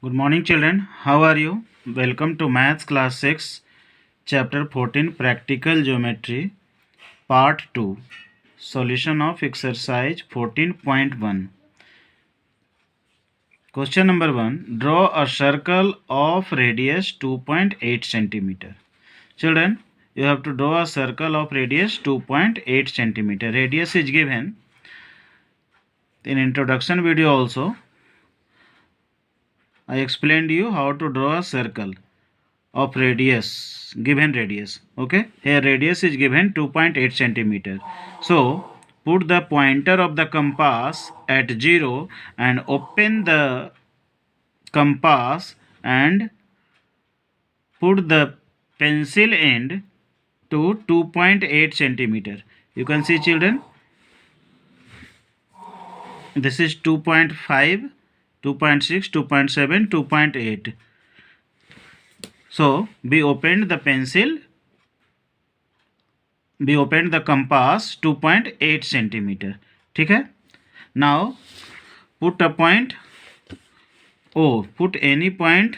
Good morning, children. How are you? Welcome to Maths Class 6, Chapter 14, Practical Geometry, Part 2, Solution of Exercise 14.1. Question number 1. Draw a circle of radius 2.8 centimeter. Children, you have to draw a circle of radius 2.8 centimeter. Radius is given in introduction video also. I explained you how to draw a circle of radius, given radius. Okay, here radius is given 2.8 centimeter. So put the pointer of the compass at 0 and open the compass and put the pencil end to 2.8 centimeter. You can see, children, this is 2.5, 2.6, 2.7, 2.8. So we opened the compass 2.8 centimeter. ठीक है. Now put a point O. Put any point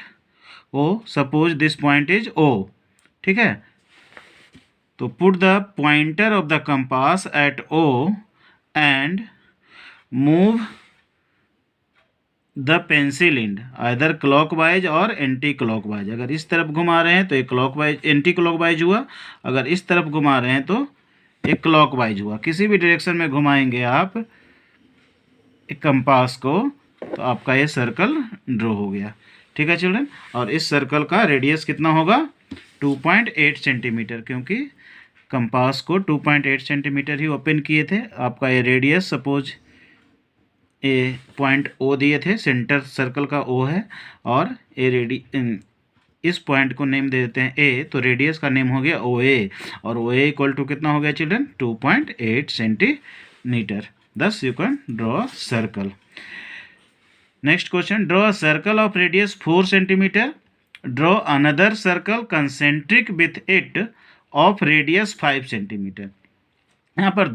O. Suppose this point is O. ठीक है. तो put the pointer of the compass at O and move the pencil and either clockwise और anti clockwise. अगर इस तरफ घुमा रहे हैं तो एक क्लॉकवाइज एंटी क्लॉकवाइज हुआ, अगर इस तरफ घुमा रहे हैं तो एक क्लॉकवाइज हुआ. किसी भी डायरेक्शन में घुमाएंगे आप एक कंपास को तो आपका ये सर्कल ड्रॉ हो गया. ठीक है चिल्ड्रन. और इस सर्कल का रेडियस कितना होगा? 2.8 सेंटीमीटर, क्योंकि कंपास को 2.8 सेंटीमीटर ही ओपन किए थे. आपका ये रेडियस सपोज ए पॉइंट ओ दिए थे, सेंटर सर्कल का ओ है, और ए इस पॉइंट को नेम दे देते हैं ए, तो रेडियस का नेम हो गया ओ ए. और ओ ए इक्वल टू कितना हो गया चिल्ड्रन? 2.8 सेंटीमीटर. दस you can draw circle. Next question. Draw a circle of radius 4 centimetre. Draw another circle concentric with it of radius 5 centimetre. यहाँ पर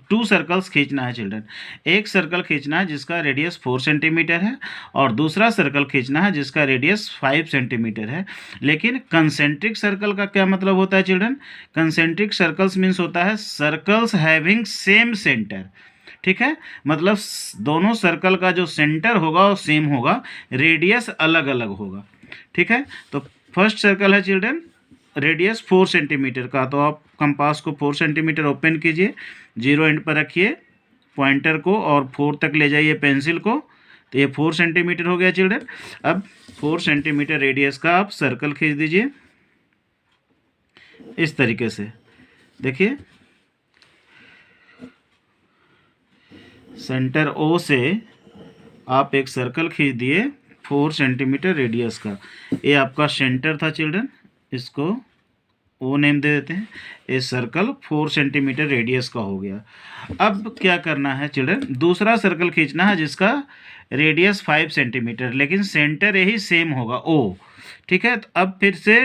टू सर्कल्स खींचना है चिल्ड्रन. एक सर्कल खींचना है जिसका रेडियस 4 सेंटीमीटर है, और दूसरा सर्कल खींचना है जिसका रेडियस 5 सेंटीमीटर है. लेकिन कंसेंट्रिक सर्कल का क्या मतलब होता है चिल्ड्रन? कंसेंट्रिक सर्कल्स मीन्स होता है सर्कल्स हैविंग सेम सेंटर. ठीक है, मतलब दोनों सर्कल का जो सेंटर होगा वो सेम होगा, रेडियस अलग अलग होगा. ठीक है, तो फर्स्ट सर्कल है चिल्ड्रन रेडियस 4 सेंटीमीटर का, तो आप कंपास को 4 सेंटीमीटर ओपन कीजिए, 0 एंड पर रखिए पॉइंटर को और 4 तक ले जाइए पेंसिल को, तो ये 4 सेंटीमीटर हो गया चिल्ड्रन. अब 4 सेंटीमीटर रेडियस का आप सर्कल खींच दीजिए इस तरीके से. देखिए सेंटर ओ से आप एक सर्कल खींच दिए 4 सेंटीमीटर रेडियस का. ये आपका सेंटर था चिल्ड्रन, इसको ओ नेम दे देते हैं. ये सर्कल 4 सेंटीमीटर रेडियस का हो गया. अब क्या करना है चिल्ड्रन? दूसरा सर्कल खींचना है जिसका रेडियस 5 सेंटीमीटर, लेकिन सेंटर यही सेम होगा ओ. ठीक है, तो अब फिर से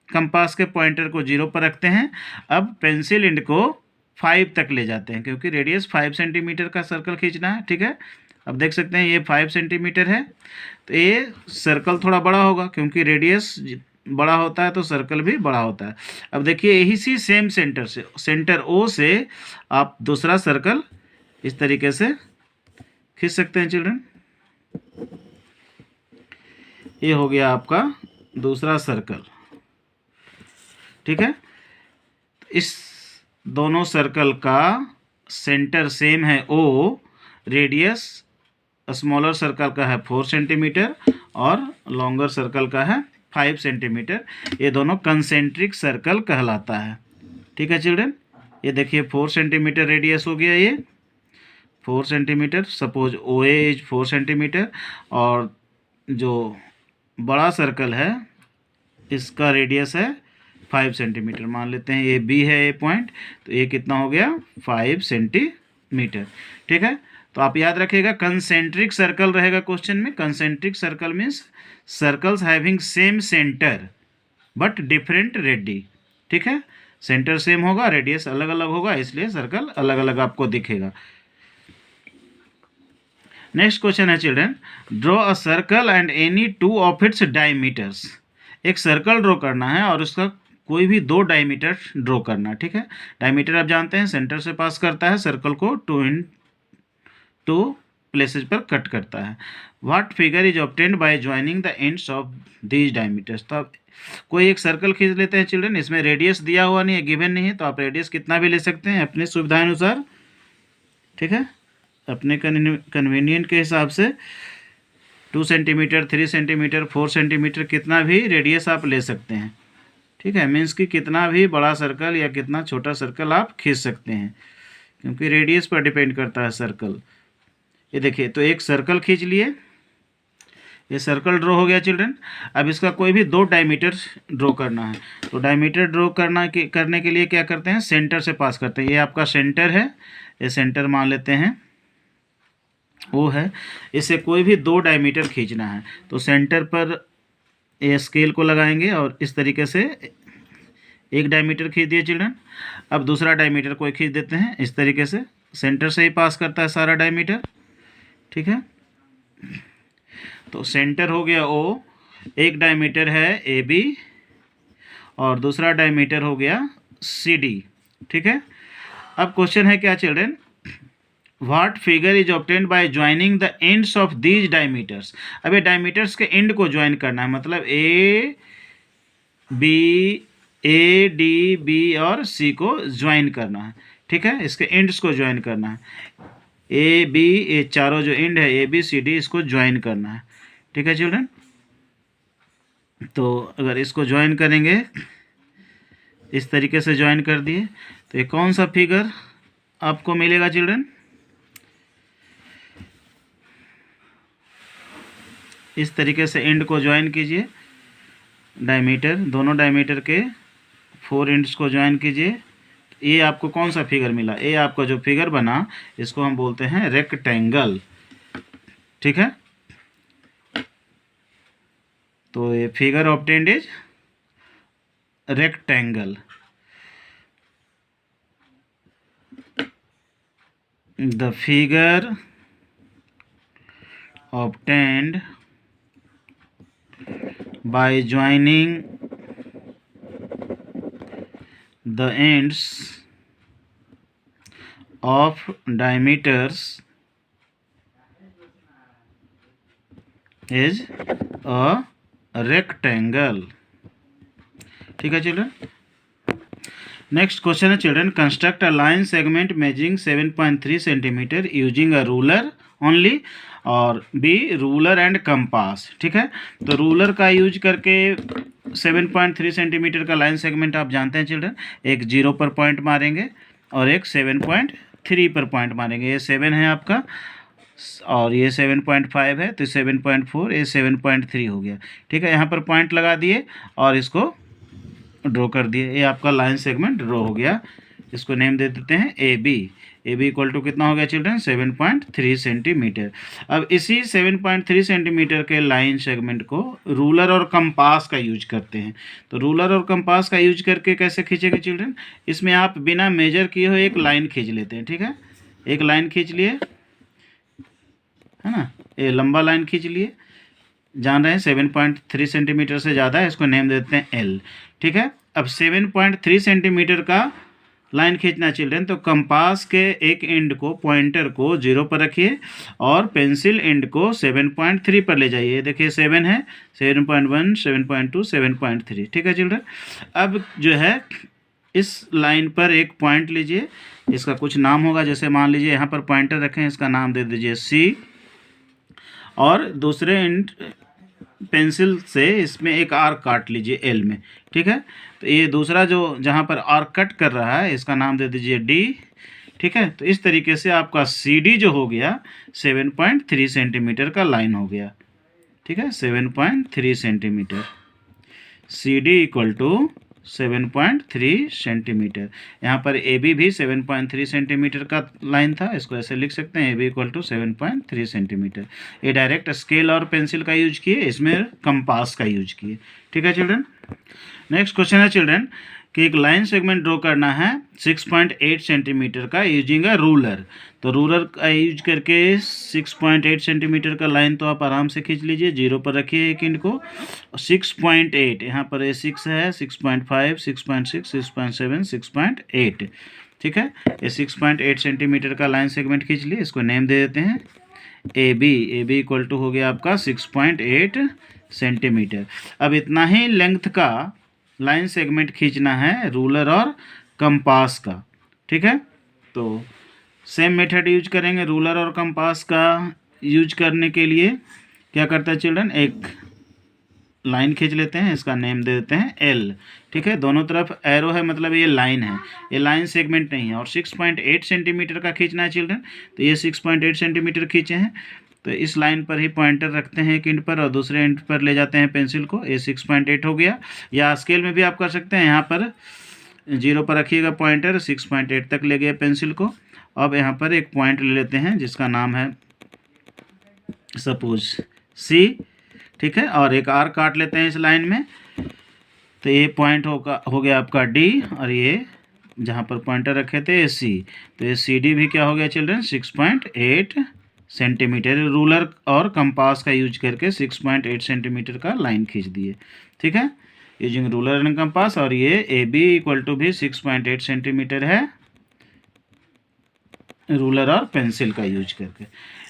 कंपास के पॉइंटर को 0 पर रखते हैं. अब पेंसिल एंड को 5 तक ले जाते हैं, क्योंकि रेडियस 5 सेंटीमीटर का सर्कल खींचना है. ठीक है, अब देख सकते हैं ये 5 सेंटीमीटर है, तो ये सर्कल थोड़ा बड़ा होगा, क्योंकि रेडियस बड़ा होता है तो सर्कल भी बड़ा होता है. अब देखिए यही सी सेम सेंटर से, सेंटर ओ से आप दूसरा सर्कल इस तरीके से खींच सकते हैं चिल्ड्रन. ये हो गया आपका दूसरा सर्कल. ठीक है, इस दोनों सर्कल का सेंटर सेम है ओ, रेडियस स्मॉलर सर्कल का है 4 सेंटीमीटर और लॉन्गर सर्कल का है 5 सेंटीमीटर. ये दोनों कंसेंट्रिक सर्कल कहलाता है. ठीक है चिल्ड्रन, ये देखिए 4 सेंटीमीटर रेडियस हो गया, ये 4 centimetre. Suppose O A is 4 centimetre, और जो बड़ा सर्कल है इसका रेडियस है 5 सेंटीमीटर. मान लेते हैं ये बी है, ये पॉइंट, तो ये कितना हो गया? 5 सेंटीमीटर. ठीक है, तो आप याद रखिएगा कंसेंट्रिक सर्कल रहेगा क्वेश्चन में. Concentric circle means circles having same centre but different ready. ठीक है, सेंटर सेम होगा, रेडियस अलग अलग होगा, इसलिए सर्कल अलग अलग आपको दिखेगा. नेक्स्ट क्वेश्चन है children, draw a circle and any two of its diameters. एक सर्कल ड्रॉ करना है और उसका कोई भी दो डायमीटर ड्रॉ करना है, ठीक है। डायमीटर आप जानते हैं सेंटर से पास करता है, सर्कल को टू प्लेसेस पर कट करता है। What figure is obtained by joining the ends of these diameters. तो आप कोई एक सर्कल खींच लेते हैं चिल्ड्रन, इसमें रेडियस दिया हुआ नहीं है, गिवन नहीं है, तो आप रेडियस कितना भी ले सकते हैं अपनी सुविधानुसार, ठीक है, अपने कन्वीनियंट के हिसाब से 2 सेंटीमीटर, 3 सेंटीमीटर, 4 सेंटीमीटर, कितना भी रेडियस आप ले सकते हैं, ठीक है। मीन्स कि कितना भी बड़ा सर्कल या कितना छोटा सर्कल आप खींच सकते हैं, क्योंकि रेडियस पर डिपेंड करता है सर्कल। ये देखिए, तो एक सर्कल खींच लिए, ये सर्कल ड्रॉ हो गया चिल्ड्रन। अब इसका कोई भी दो डायमीटर ड्रॉ करना है, तो डायमीटर ड्रॉ करने के लिए क्या करते हैं, सेंटर से पास करते हैं। ये आपका सेंटर है, ये सेंटर मान लेते हैं वो है, इसे कोई भी दो डायमीटर खींचना है, तो सेंटर पर ये स्केल को लगाएंगे और इस तरीके से एक डायमीटर खींच दिए चिल्ड्रन। अब दूसरा डायमीटर कोई खींच देते हैं इस तरीके से, सेंटर से ही पास करता है सारा डायमीटर, ठीक है। तो सेंटर हो गया ओ, एक डायमीटर है ए बी और दूसरा डायमीटर हो गया सी डी, ठीक है। अब क्वेश्चन है क्या children, what figure is obtained by joining the ends of these diameters. अब ये डायमीटर्स के एंड को ज्वाइन करना है, मतलब ए डी बी और सी को ज्वाइन करना है, ठीक है, इसके एंड्स को ज्वाइन करना है। ए बी, ये चारों जो एंड है ए बी सी डी, इसको ज्वाइन करना है, ठीक है चिल्ड्रन। तो अगर इसको ज्वाइन करेंगे, इस तरीके से ज्वाइन कर दिए, तो ये कौन सा फिगर आपको मिलेगा चिल्ड्रन, इस तरीके से एंड को ज्वाइन कीजिए, डायमीटर, दोनों डायमीटर के 4 एंड्स को ज्वाइन कीजिए। ये आपको कौन सा फिगर मिला, ये आपका जो फिगर बना इसको हम बोलते हैं रेक्टेंगल, ठीक है। तो ये figure obtained is rectangle. The figure obtained by joining the ends of diameters is a rectangle, ठीक है चिल्ड्रन। नेक्स्ट क्वेश्चन है children, construct a line segment measuring 7.3 centimetre using a ruler only और B ruler and compass, ठीक है। तो ruler का use करके 7.3 centimetre का लाइन सेगमेंट आप जानते हैं चिल्ड्रन, एक 0 पर पॉइंट मारेंगे और एक 7.3 पर पॉइंट मारेंगे। ये 7 है आपका और ये 7.5 है, तो 7.4, ये 7.3 हो गया, ठीक है। यहाँ पर पॉइंट लगा दिए और इसको ड्रॉ कर दिए, ये आपका लाइन सेगमेंट ड्रॉ हो गया। इसको नेम दे देते हैं A B. A B equal to कितना हो गया चिल्ड्रन, 7.3 सेंटीमीटर। अब इसी 7.3 सेंटीमीटर के लाइन सेगमेंट को रूलर और कंपास का यूज करते हैं। तो रूलर और कंपास का यूज करके कैसे खींचेंगे चिल्ड्रन, इसमें आप बिना मेजर किए हुए एक लाइन खींच लेते हैं, ठीक है। एक लाइन खींच लिए, है ना, ये लंबा लाइन खींच लिए, जान रहे हैं 7.3 सेंटीमीटर से ज़्यादा है, इसको नेम देते हैं एल, ठीक है। अब 7.3 सेंटीमीटर का लाइन खींचना चिल्ड्रन, तो कंपास के एक एंड को, पॉइंटर को 0 पर रखिए और पेंसिल एंड को 7.3 पर ले जाइए। देखिए 7 है, 7.1, 7.2, 7.3, ठीक है चिल्ड्रन। अब जो है इस लाइन पर एक पॉइंट लीजिए, इसका कुछ नाम होगा, जैसे मान लीजिए यहाँ पर पॉइंटर रखें, इसका नाम दे दीजिए सी, और दूसरे एंड पेंसिल से इसमें एक आर्क काट लीजिए एल में, ठीक है। तो ये दूसरा जो जहाँ पर आर्क कट कर रहा है इसका नाम दे दीजिए डी, ठीक है। तो इस तरीके से आपका सी डी जो हो गया 7.3 सेंटीमीटर का लाइन हो गया, ठीक है। 7.3 centimetre, C D equal to 7.3 centimetre. यहाँ पर ए बी भी 7.3 सेंटीमीटर का लाइन था, इसको ऐसे लिख सकते हैं, A B equal to 7.3 centimetre. ये डायरेक्ट स्केल और पेंसिल का यूज किए, इसमें कंपास का यूज किए, ठीक है चिल्ड्रन। नेक्स्ट क्वेश्चन है चिल्ड्रन, कि एक लाइन सेगमेंट ड्रॉ करना है 6.8 सेंटीमीटर का यूजिंग अ रूलर। तो रूलर का यूज करके 6.8 सेंटीमीटर का लाइन तो आप आराम से खींच लीजिए। जीरो पर रखिए एक इंड को। 6.8 यहाँ पर ये 6 है, 6.5, 6.6, 6.7, 6.8, ठीक है। ये 6.8 सेंटीमीटर का लाइन सेगमेंट खींच लिए। इसको नेम दे देते हैं ए बी इक्वल टू हो गया आपका 6.8 सेंटीमीटर। अब इतना ही लेंथ का लाइन सेगमेंट खींचना है रूलर और कंपास का, ठीक है। तो सेम मेथड यूज करेंगे। रूलर और कंपास का यूज करने के लिए क्या करता है चिल्ड्रन, एक लाइन खींच लेते हैं, इसका नेम दे देते हैं एल, ठीक है। दोनों तरफ एरो है, मतलब ये लाइन है, ये लाइन सेगमेंट नहीं है। और 6.8 सेंटीमीटर का खींचना है चिल्ड्रन, तो ये 6.8 सेंटीमीटर खींचे हैं। तो इस लाइन पर ही पॉइंटर रखते हैं एक इंड पर और दूसरे इंड पर ले जाते हैं पेंसिल को। ये 6.8 हो गया। या स्केल में भी आप कर सकते हैं, यहाँ पर जीरो पर रखिएगा पॉइंटर, 6.8 तक ले गए पेंसिल को। अब यहाँ पर एक पॉइंट ले लेते हैं जिसका नाम है सपोज सी, ठीक है। और एक आर काट लेते हैं इस लाइन में। तो ये पॉइंट हो गया आपका डी, और ये जहाँ पर पॉइंटर रखे थे ये सी। तो ये सी डी भी क्या हो गया चिल्ड्रन, 6.8 सेंटीमीटर। रूलर और कंपास का यूज करके 6.8 सेंटीमीटर का लाइन खींच दिए, ठीक है, यूजिंग रूलर एंड कंपास। और ये ए बी इक्वल टू भी 6.8 सेंटीमीटर है रूलर और पेंसिल का यूज करके।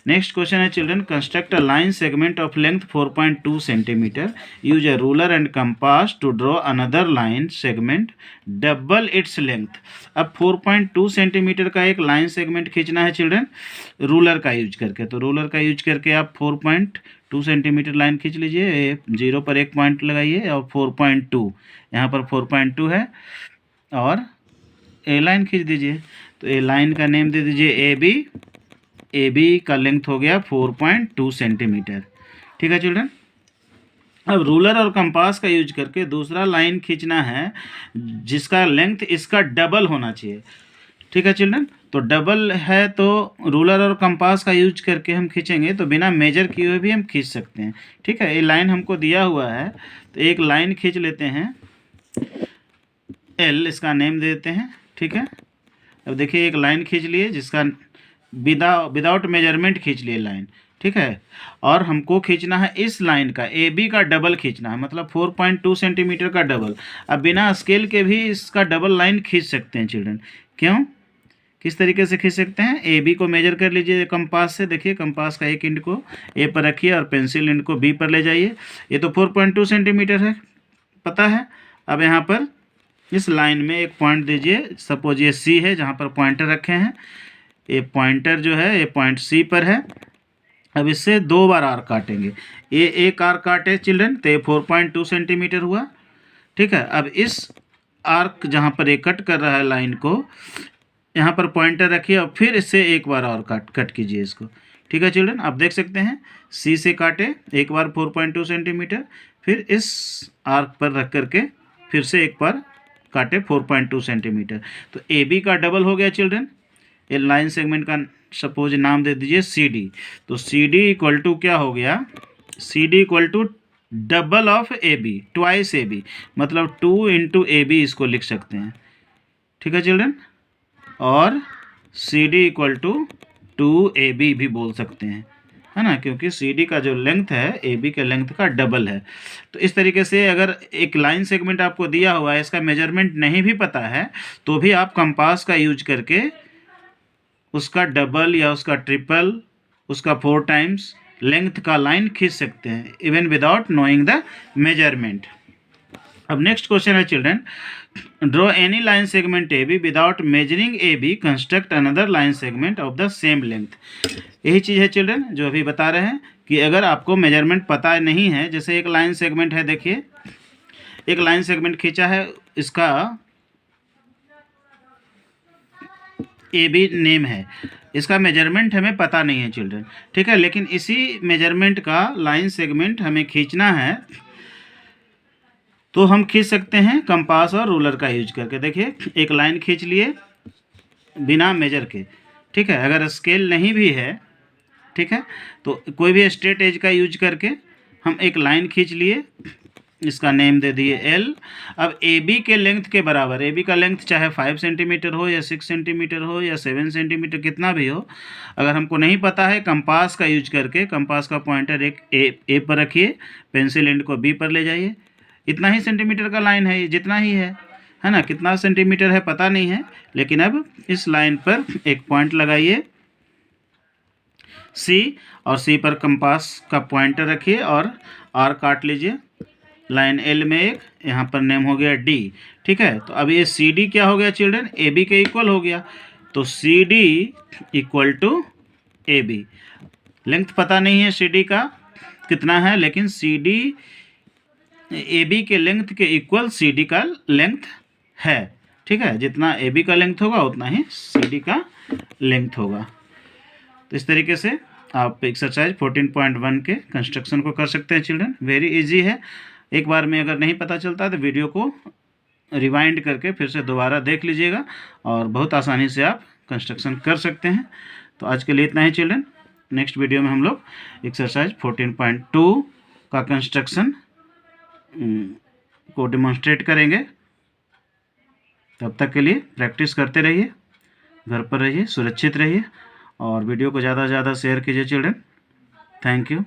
नेक्स्ट क्वेश्चन है children, construct a line segment of length 4.2 centimetre, use a ruler and compass to draw another line segment double its length. अब 4.2 centimetre का एक line segment खींचना है चिल्ड्रन रूलर का यूज करके। तो रूलर का यूज करके आप 4.2 सेंटीमीटर लाइन खींच लीजिए। जीरो पर एक पॉइंट लगाइए और 4.2, यहाँ पर 4.2 है, और ए लाइन खींच दीजिए। तो ए लाइन का नेम दे दीजिए ए बी का लेंथ हो गया 4.2 सेंटीमीटर, ठीक है चिल्ड्रन। अब रूलर और कंपास का यूज करके दूसरा लाइन खींचना है जिसका लेंथ इसका डबल होना चाहिए, ठीक है चिल्ड्रन। तो डबल है तो रूलर और कंपास का यूज करके हम खींचेंगे, तो बिना मेजर किए हुए भी हम खींच सकते हैं, ठीक है। ये लाइन हमको दिया हुआ है, तो एक लाइन खींच लेते हैं एल, इसका नेम दे देते हैं, ठीक है। अब देखिए एक लाइन खींच लिए जिसका विदाउट मेजरमेंट खींच लिए लाइन, ठीक है। और हमको खींचना है इस लाइन का ए बी का डबल खींचना है, मतलब 4.2 सेंटीमीटर का डबल। अब बिना स्केल के भी इसका डबल लाइन खींच सकते हैं चिल्ड्रन। क्यों, किस तरीके से खींच सकते हैं, ए बी को मेजर कर लीजिए कंपास से। देखिए कंपास का एक इंड को ए पर रखिए और पेंसिल इंड को बी पर ले जाइए। ये तो 4.2 सेंटीमीटर है, पता है। अब यहाँ पर इस लाइन में एक पॉइंट दीजिए, सपोज ये सी है जहाँ पर पॉइंटर रखे हैं। ये पॉइंटर जो है ये पॉइंट सी पर है। अब इससे दो बार आर काटेंगे। ये एक आर काटे चिल्ड्रन, तो ये 4.2 सेंटीमीटर हुआ, ठीक है। अब इस आर्क जहाँ पर ये कट कर रहा है लाइन को, यहाँ पर पॉइंटर रखिए और फिर इससे एक बार और कट कीजिए इसको, ठीक है चिल्ड्रन। आप देख सकते हैं सी से काटे एक बार 4.2 सेंटीमीटर, फिर इस आर्क पर रख करके फिर से एक बार काटे 4.2 सेंटीमीटर। तो ए बी का डबल हो गया चिल्ड्रन। ये लाइन सेगमेंट का सपोज नाम दे दीजिए सी डी। तो सी डी इक्वल टू क्या हो गया, C D equal to double of A B, twice A B, मतलब 2 इंटू ए बी इसको लिख सकते हैं, ठीक है चिल्ड्रन। और C D equal to 2 AB भी बोल सकते हैं, है ना, क्योंकि सी डी का जो लेंथ है ए बी के लेंथ का डबल है। तो इस तरीके से अगर एक लाइन सेगमेंट आपको दिया हुआ है, इसका मेजरमेंट नहीं भी पता है, तो भी आप कंपास का यूज करके उसका डबल या उसका ट्रिपल, उसका 4 टाइम्स लेंथ का लाइन खींच सकते हैं, even without knowing the measurement. अब नेक्स्ट क्वेश्चन है children, draw any line segment A B without measuring A B, construct another line segment of the same length. यही चीज़ है चिल्ड्रन जो अभी बता रहे हैं कि अगर आपको मेजरमेंट पता नहीं है, जैसे एक लाइन सेगमेंट है, देखिए एक लाइन सेगमेंट खींचा है, इसका ए बी नेम है, इसका मेजरमेंट हमें पता नहीं है चिल्ड्रन, ठीक है। लेकिन इसी मेजरमेंट का लाइन सेगमेंट हमें खींचना है, तो हम खींच सकते हैं कंपास और रूलर का यूज करके। देखिए एक लाइन खींच लिए बिना मेजर के, ठीक है। अगर स्केल नहीं भी है, ठीक है, तो कोई भी स्ट्रेट एज का यूज करके हम एक लाइन खींच लिए इसका नेम दे दिए L। अब AB के लेंथ के बराबर, AB का लेंथ चाहे 5 सेंटीमीटर हो या 6 सेंटीमीटर हो या 7 सेंटीमीटर, कितना भी हो, अगर हमको नहीं पता है, कंपास का यूज करके कंपास का पॉइंटर एक ए पर रखिए, पेंसिल एंड को B पर ले जाइए। इतना ही सेंटीमीटर का लाइन है, ये जितना ही है ना। कितना सेंटीमीटर है पता नहीं है, लेकिन अब इस लाइन पर एक पॉइंट लगाइए C, और C पर कंपास का पॉइंटर रखिए और R काट लीजिए। लाइन L में एक, यहाँ पर नेम हो गया D। ठीक है, तो अब ये CD क्या हो गया चिल्ड्रन, AB के इक्वल हो गया। तो CD equal to AB। Length पता नहीं है CD का कितना है, लेकिन CD AB के लेंथ के इक्वल CD का लेंथ है। ठीक है, जितना AB का लेंथ होगा उतना ही CD का लेंथ होगा। तो इस तरीके से आप एक्सरसाइज 14.1 के कंस्ट्रक्शन को कर सकते हैं चिल्ड्रन। वेरी इजी है। एक बार में अगर नहीं पता चलता तो वीडियो को रिवाइंड करके फिर से दोबारा देख लीजिएगा और बहुत आसानी से आप कंस्ट्रक्शन कर सकते हैं। तो आज के लिए इतना ही चिल्ड्रन। नेक्स्ट वीडियो में हम लोग एक्सरसाइज 14.2 का कंस्ट्रक्शन को डिमॉन्स्ट्रेट करेंगे। तब तक के लिए प्रैक्टिस करते रहिए, घर पर रहिए, सुरक्षित रहिए और वीडियो को ज़्यादा से ज़्यादा शेयर कीजिए चिल्ड्रन। Thank you.